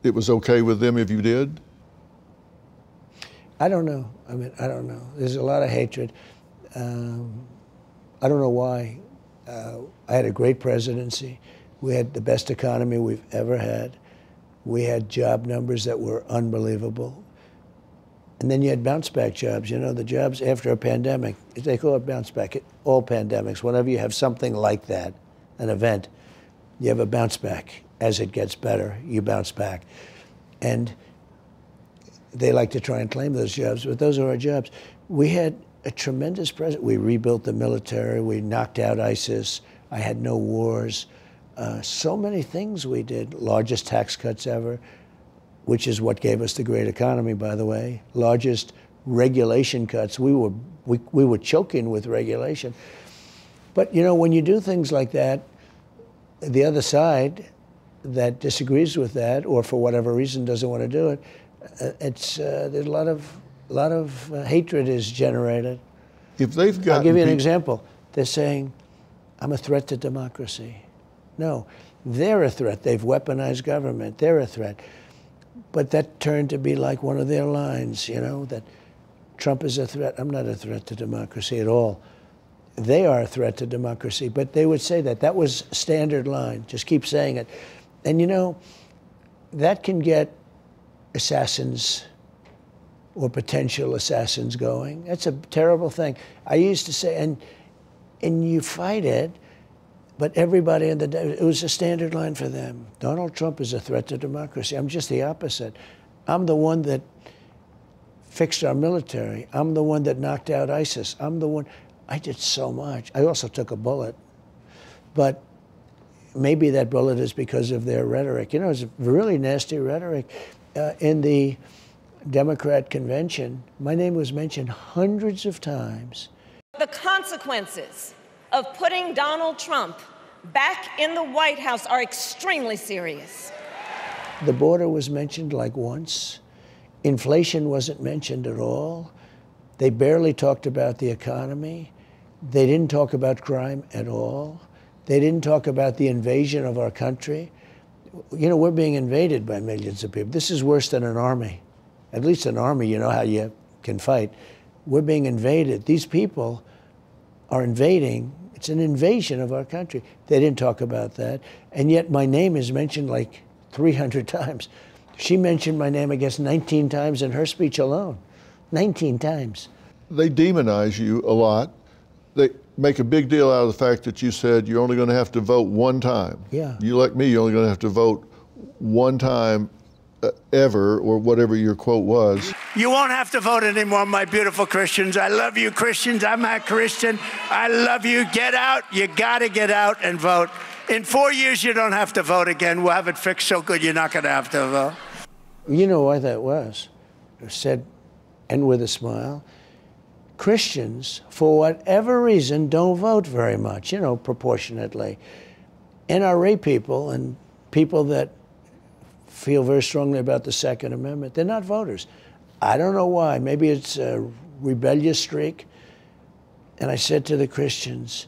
Speaker 3: it was okay with them if you did?
Speaker 2: I don't know. I mean, I don't know. There's a lot of hatred. I don't know why I had a great presidency. We had the best economy we've ever had. We had job numbers that were unbelievable. And then you had bounce back jobs. You know, the jobs after a pandemic, they call it bounce back. All pandemics, whenever you have something like that, an event, you have a bounce back. As it gets better, you bounce back. And they like to try and claim those jobs, but those are our jobs. We had a tremendous president. We rebuilt the military. We knocked out ISIS. I had no wars. So many things we did. Largest tax cuts ever, which is what gave us the great economy, by the way. Largest regulation cuts. We were choking with regulation. But, you know, when you do things like that, the other side that disagrees with that, or for whatever reason doesn't want to do it, there's a lot of hatred is generated.
Speaker 3: If they've got,
Speaker 2: I'll give you an example. They're saying, I'm a threat to democracy. No, they're a threat. They've weaponized government. They're a threat. But that turned to be like one of their lines, you know, that Trump is a threat. I'm not a threat to democracy at all. They are a threat to democracy, but they would say that. That was a standard line. Just keep saying it. And, you know, that can get assassins or potential assassins going. That's a terrible thing. I used to say, and you fight it, but everybody in the day, it was a standard line for them. Donald Trump is a threat to democracy. I'm just the opposite. I'm the one that fixed our military. I'm the one that knocked out ISIS. I'm the one. I did so much. I also took a bullet. But maybe that bullet is because of their rhetoric. You know, it's really nasty rhetoric. In the Democrat convention, my name was mentioned hundreds of times.
Speaker 5: The consequences of putting Donald Trump back in the White House are extremely serious.
Speaker 2: The border was mentioned like once. Inflation wasn't mentioned at all. They barely talked about the economy. They didn't talk about crime at all. They didn't talk about the invasion of our country. You know, we're being invaded by millions of people. This is worse than an army. At least an army, you know how you can fight. We're being invaded. These people are invading. It's an invasion of our country. They didn't talk about that. And yet my name is mentioned like 300 times. She mentioned my name, I guess, 19 times in her speech alone. 19 times.
Speaker 3: They demonize you a lot. They make a big deal out of the fact that you said you're only going to have to vote one time.
Speaker 2: Yeah.
Speaker 3: You, like me, you're only going to have to vote one time ever, or whatever your quote was.
Speaker 2: You won't have to vote anymore, my beautiful Christians. I love you, Christians. I'm a Christian. I love you. Get out. You got to get out and vote. In 4 years, you don't have to vote again. We'll have it fixed so good you're not going to have to vote. You know why that was? It said, and with a smile, Christians, for whatever reason, don't vote very much, you know, proportionately. NRA people and people that feel very strongly about the Second Amendment, they're not voters. I don't know why. Maybe it's a rebellious streak. And I said to the Christians,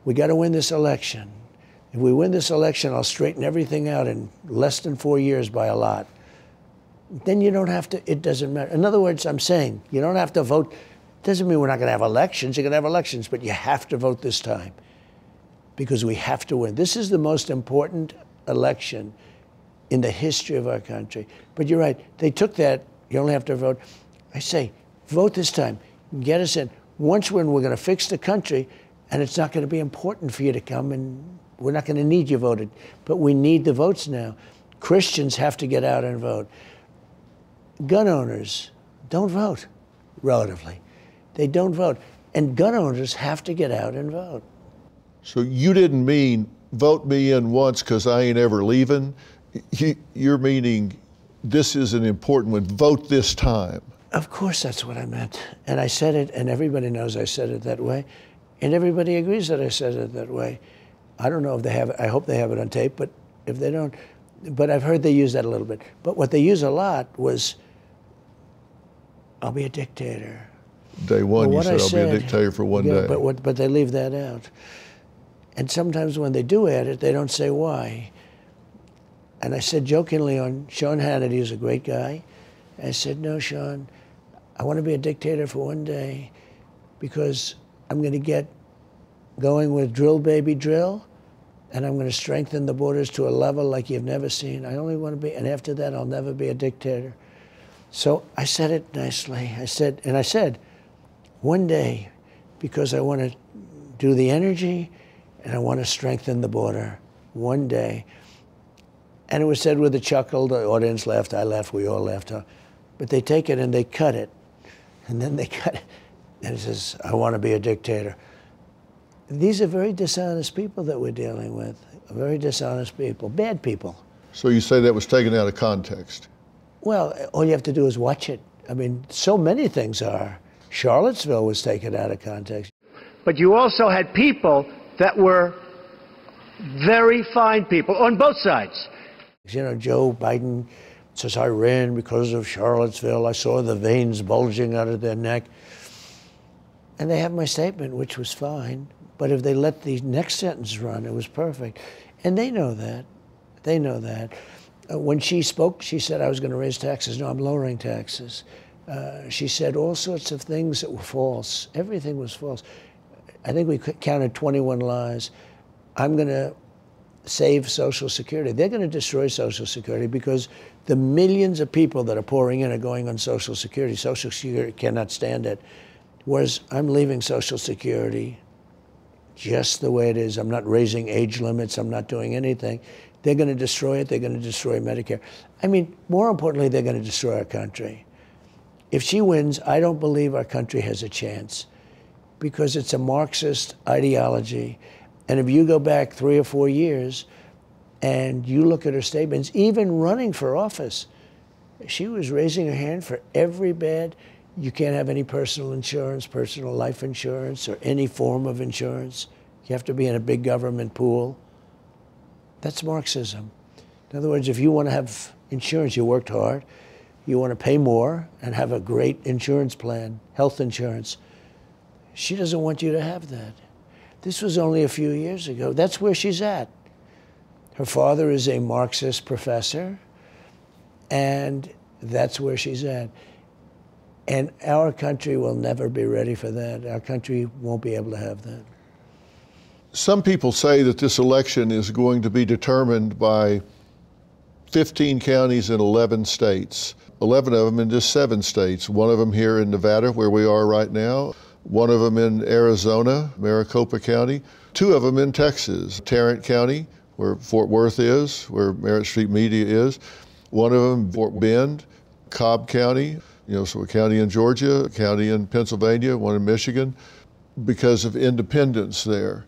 Speaker 2: we got to win this election. If we win this election, I'll straighten everything out in less than 4 years by a lot. Then you don't have to, it doesn't matter. In other words, I'm saying you don't have to vote. Doesn't mean we're not going to have elections. You're going to have elections, but you have to vote this time because we have to win. This is the most important election in the history of our country. But you're right. They took that. You only have to vote. I say, vote this time. Get us in. Once we're going to fix the country, and it's not going to be important for you to come, and we're not going to need you voted. But we need the votes now. Christians have to get out and vote. Gun owners don't vote, relatively. They don't vote. And gun owners have to get out and vote.
Speaker 3: So you didn't mean vote me in once because I ain't ever leaving. You're meaning this is an important one. Vote this time.
Speaker 2: Of course that's what I meant. And I said it, and everybody knows I said it that way. And everybody agrees that I said it that way. I don't know if they have it. I hope they have it on tape, but if they don't, but I've heard they use that a little bit. But what they use a lot was, I'll be a dictator.
Speaker 3: Day one, you said, I'll be a dictator for one day.
Speaker 2: But they leave that out. And sometimes when they do add it, they don't say why. And I said jokingly on Sean Hannity, who's a great guy, I said, no, Sean, I want to be a dictator for one day because I'm going to get going with drill, baby, drill, and I'm going to strengthen the borders to a level like you've never seen. I only want to be, and after that, I'll never be a dictator. So I said it nicely. I said, one day, because I want to do the energy and I want to strengthen the border, one day. And it was said with a chuckle. The audience laughed, I laughed, we all laughed. But they take it and they cut it. And then they cut it. And it says, I want to be a dictator. These are very dishonest people that we're dealing with. Very dishonest people, bad people.
Speaker 3: So you say that was taken out of context?
Speaker 2: Well, all you have to do is watch it. I mean, so many things are. Charlottesville was taken out of context.
Speaker 6: But you also had people that were very fine people on both sides.
Speaker 2: You know, Joe Biden says, I ran because of Charlottesville. I saw the veins bulging out of their neck. And they have my statement, which was fine. But if they let the next sentence run, it was perfect. And they know that. They know that. When she spoke, she said, I was going to raise taxes. No, I'm lowering taxes. She said all sorts of things that were false. Everything was false. I think we counted 21 lies. I'm going to save Social Security. They're going to destroy Social Security because the millions of people that are pouring in are going on Social Security. Social Security cannot stand it. Whereas I'm leaving Social Security just the way it is. I'm not raising age limits. I'm not doing anything. They're going to destroy it. They're going to destroy Medicare. I mean, more importantly, they're going to destroy our country. If she wins, I don't believe our country has a chance because it's a Marxist ideology. And if you go back 3 or 4 years and you look at her statements, even running for office, she was raising her hand for every bad. You can't have any personal insurance, personal life insurance, or any form of insurance. You have to be in a big government pool. That's Marxism. In other words, if you want to have insurance, you worked hard, you want to pay more and have a great insurance plan, health insurance. She doesn't want you to have that. This was only a few years ago. That's where she's at. Her father is a Marxist professor, and that's where she's at. And our country will never be ready for that. Our country won't be able to have that.
Speaker 3: Some people say that this election is going to be determined by 15 counties in 11 states, 11 of them in just 7 states, one of them here in Nevada, where we are right now, one of them in Arizona, Maricopa County, 2 of them in Texas, Tarrant County, where Fort Worth is, where Merritt Street Media is, one of them Fort Bend, Cobb County, so a county in Georgia, a county in Pennsylvania, one in Michigan, because of independents there.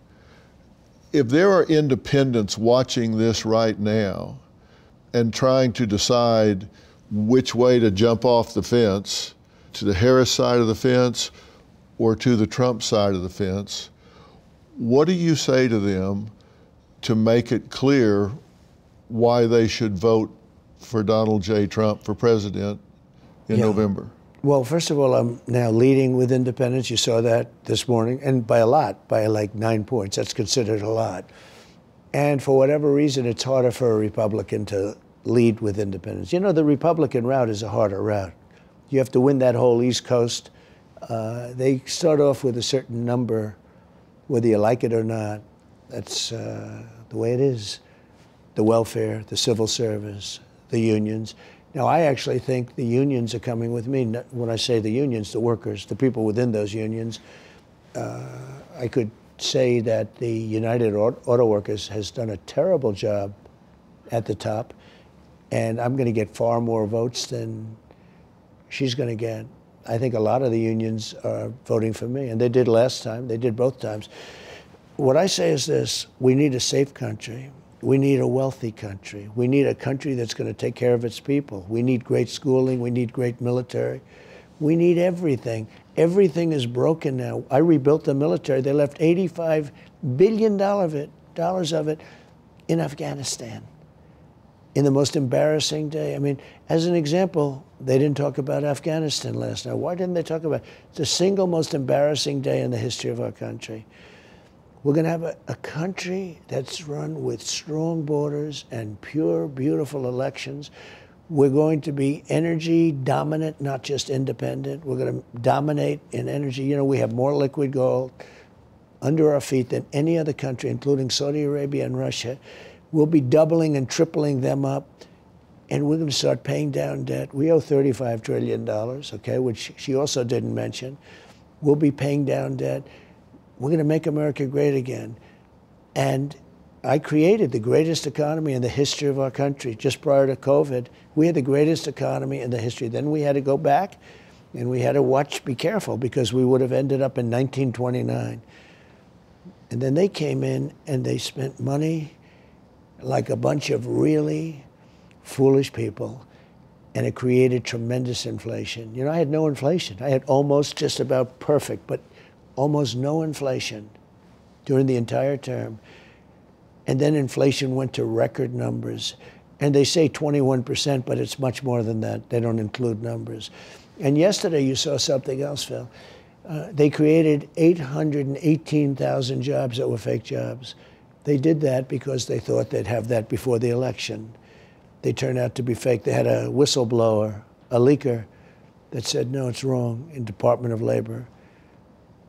Speaker 3: If there are independents watching this right now and trying to decide which way to jump off the fence, to the Harris side of the fence or to the Trump side of the fence, what do you say to them to make it clear why they should vote for Donald J. Trump for president in November?
Speaker 2: Well, first of all, I'm now leading with independents. You saw that this morning, and by a lot, by like 9 points. That's considered a lot. And for whatever reason, it's harder for a Republican to lead with independents. You know, the Republican route is a harder route. You have to win that whole East Coast. They start off with a certain number, whether you like it or not. That's the way it is. The welfare, the civil service, the unions. Now, I actually think the unions are coming with me. When I say the unions, the workers, the people within those unions. I could say that the United Auto Workers has done a terrible job at the top, and I'm going to get far more votes than she's going to get. I think a lot of the unions are voting for me, and they did last time. They did both times. What I say is this: we need a safe country. We need a wealthy country. We need a country that's going to take care of its people. We need great schooling. We need great military. We need everything. Everything is broken now. I rebuilt the military. They left $85 billion of it in Afghanistan in the most embarrassing day. I mean, as an example, they didn't talk about Afghanistan last night. Why didn't they talk about it? It's the single most embarrassing day in the history of our country. We're going to have a country that's run with strong borders and pure, beautiful elections. We're going to be energy dominant, not just independent. We're going to dominate in energy. You know, we have more liquid gold. under our feet than any other country, including Saudi Arabia and Russia. We'll be doubling and tripling them up, and we're going to start paying down debt. We owe $35 trillion, okay, which she also didn't mention. We'll be paying down debt. We're going to make America great again. And I created the greatest economy in the history of our country. Just prior to COVID, we had the greatest economy in the history. Then we had to go back, and we had to be careful, because we would have ended up in 1929. And then they came in and they spent money like a bunch of really foolish people, and it created tremendous inflation. You know, I had no inflation. I had almost just about perfect, but almost no inflation during the entire term. And then inflation went to record numbers. And they say 21%, but it's much more than that. They don't include numbers. And yesterday you saw something else, Phil. They created 818,000 jobs that were fake jobs. They did that because they thought they'd have that before the election. They turned out to be fake. They had a whistleblower, a leaker, that said, no, it's wrong, in Department of Labor.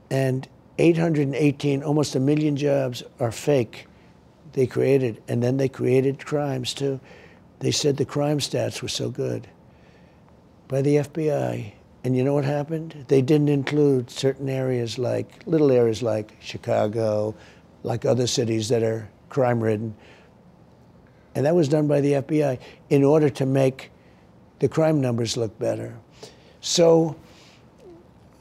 Speaker 2: And 818, almost 1 million jobs are fake. They created, and then they created crimes too. They said the crime stats were so good by the FBI. And you know what happened? They didn't include certain areas, like little areas like Chicago, like other cities that are crime-ridden. And that was done by the FBI in order to make the crime numbers look better. So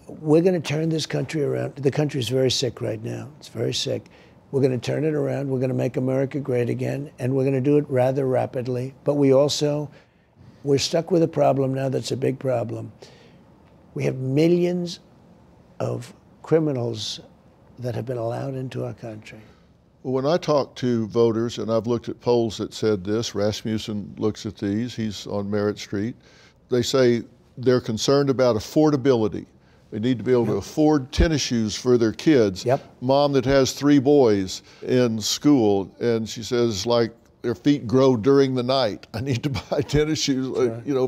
Speaker 2: we're going to turn this country around. The country's very sick right now. It's very sick. We're going to turn it around. We're going to make America great again, and we're going to do it rather rapidly. But we're stuck with a problem now that's a big problem. We have millions of criminals that have been allowed into our country.
Speaker 3: When I talk to voters, and I've looked at polls that said this, Rasmussen looks at these, he's on Merritt Street, they say they're concerned about affordability. They need to be able to afford tennis shoes for their kids.
Speaker 2: Yep.
Speaker 3: Mom that has 3 boys in school, and she says, like, their feet grow during the night. I need to buy tennis shoes,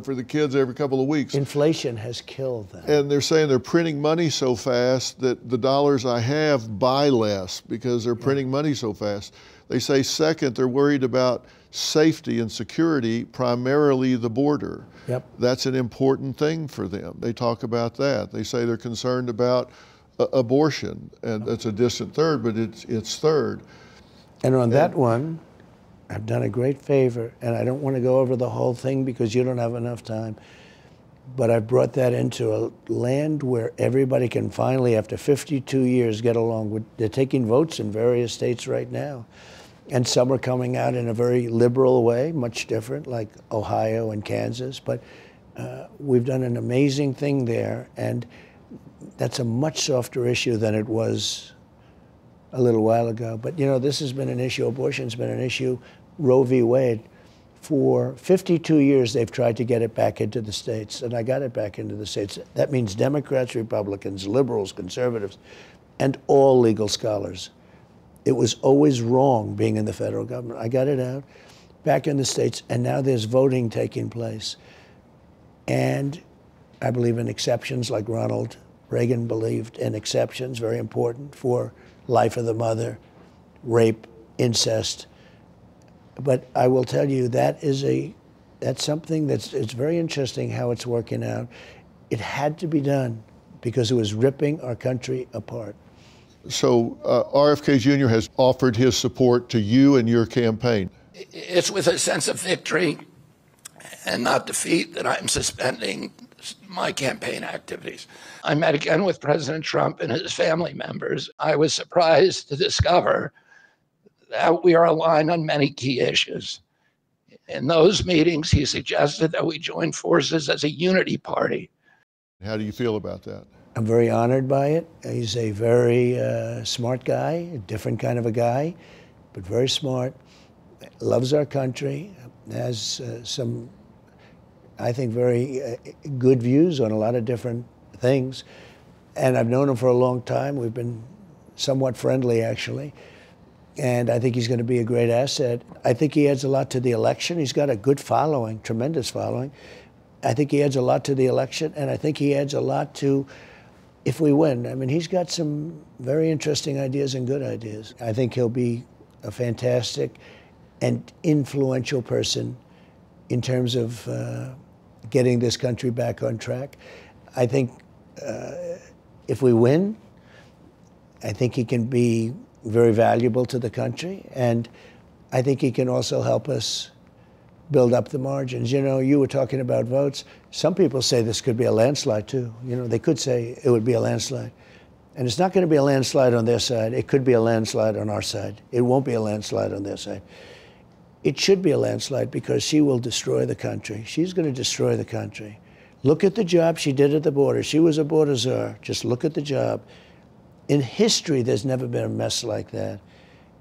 Speaker 3: for the kids every couple of weeks.
Speaker 2: Inflation has killed them.
Speaker 3: And they're saying they're printing money so fast that the dollars I have buy less because they're printing money so fast. They say, second, they're worried about safety and security, primarily the border.
Speaker 2: Yep.
Speaker 3: That's an important thing for them. They talk about that. They say they're concerned about abortion, and that's a distant third, but it's third.
Speaker 2: And on that one, I've done a great favor, and I don't want to go over the whole thing because you don't have enough time, but I've brought that into a land where everybody can finally, after 52 years, get along. They're taking votes in various states right now, and some are coming out in a very liberal way, much different, like Ohio and Kansas, but we've done an amazing thing there, and that's a much softer issue than it was a little while ago. But this has been an issue. Abortion's been an issue. Roe v. Wade, for 52 years they've tried to get it back into the states, and I got it back into the states. That means Democrats, Republicans, liberals, conservatives, and all legal scholars. It was always wrong being in the federal government. I got it out, back in the states, and now there's voting taking place. And I believe in exceptions, like Ronald Reagan believed in exceptions, very important for life of the mother, rape, incest. But I will tell you, that's something it's very interesting how it's working out. It had to be done because it was ripping our country apart.
Speaker 3: So RFK Jr. has offered his support to you and your campaign.
Speaker 7: It's with a sense of victory and not defeat that I'm suspending my campaign activities. I met again with President Trump and his family members. I was surprised to discover that we are aligned on many key issues. In those meetings, he suggested that we join forces as a unity party.
Speaker 3: How do you feel about that?
Speaker 2: I'm very honored by it. He's a very smart guy, a different kind of a guy, but very smart, loves our country, has some, I think, very good views on a lot of different things. And I've known him for a long time. We've been somewhat friendly, actually. And I think he's going to be a great asset. I think he adds a lot to the election. He's got a good following, tremendous following. I think he adds a lot to the election, and I think he adds a lot to if we win. I mean, he's got some very interesting ideas and good ideas. I think he'll be a fantastic and influential person in terms of getting this country back on track. I think if we win, I think he can be very valuable to the country, and I think he can also help us build up the margins. You know, you were talking about votes. Some people say this could be a landslide too. You know, they could say it would be a landslide. And it's not going to be a landslide on their side. It could be a landslide on our side. It won't be a landslide on their side. It should be a landslide because she will destroy the country. She's going to destroy the country. Look at the job she did at the border. She was a border czar. Just look at the job. In history, there's never been a mess like that.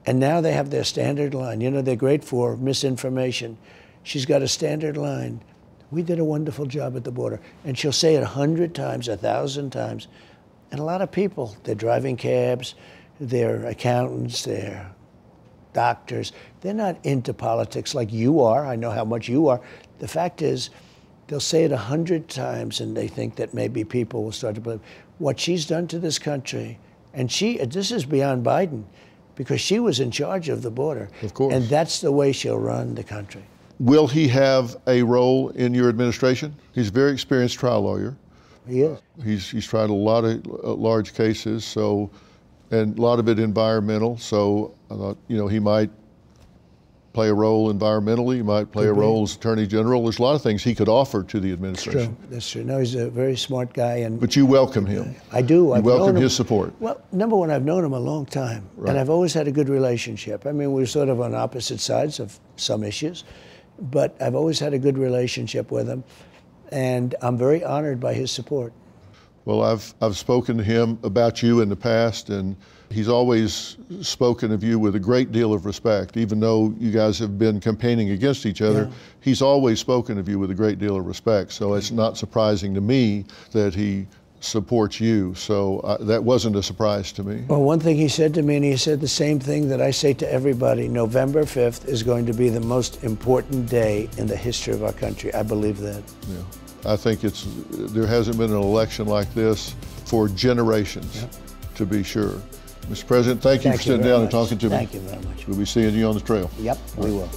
Speaker 2: And now they have their standard line. You know, they're great for misinformation. She's got a standard line. We did a wonderful job at the border. And she'll say it 100 times, 1,000 times. And a lot of people, they're driving cabs, they're accountants, they're doctors. They're not into politics like you are. I know how much you are. The fact is, they'll say it 100 times and they think that maybe people will start to believe what she's done to this country. And this is beyond Biden, because she was in charge of the border.
Speaker 3: Of course.
Speaker 2: And that's the way she'll run the country.
Speaker 3: Will he have a role in your administration? He's a very experienced trial lawyer.
Speaker 2: He is.
Speaker 3: He's tried a lot of large cases, so, and a lot of it environmental. So I thought, you know, he might play a role environmentally. He might play a role as Attorney General. There's a lot of things he could offer to the administration.
Speaker 2: That's true. No, he's a very smart guy.
Speaker 3: But you welcome him.
Speaker 2: I do.
Speaker 3: You welcome his support.
Speaker 2: Well, number one, I've known him a long time,
Speaker 3: right.
Speaker 2: and I've always had a good relationship. I mean, we're sort of on opposite sides of some issues, but I've always had a good relationship with him, and I'm very honored by his support.
Speaker 3: Well, I've spoken to him about you in the past, and he's always spoken of you with a great deal of respect. Even though you guys have been campaigning against each other, he's always spoken of you with a great deal of respect. So it's not surprising to me that he supports you. So that wasn't a surprise to me.
Speaker 2: Well, one thing he said to me, and he said the same thing that I say to everybody, November 5th is going to be the most important day in the history of our country. I believe that.
Speaker 3: Yeah. I think there hasn't been an election like this for generations, to be sure. Mr. President, thank you for sitting down and talking to me.
Speaker 2: Thank you very much.
Speaker 3: We'll be seeing you on the trail.
Speaker 2: Yep, we will.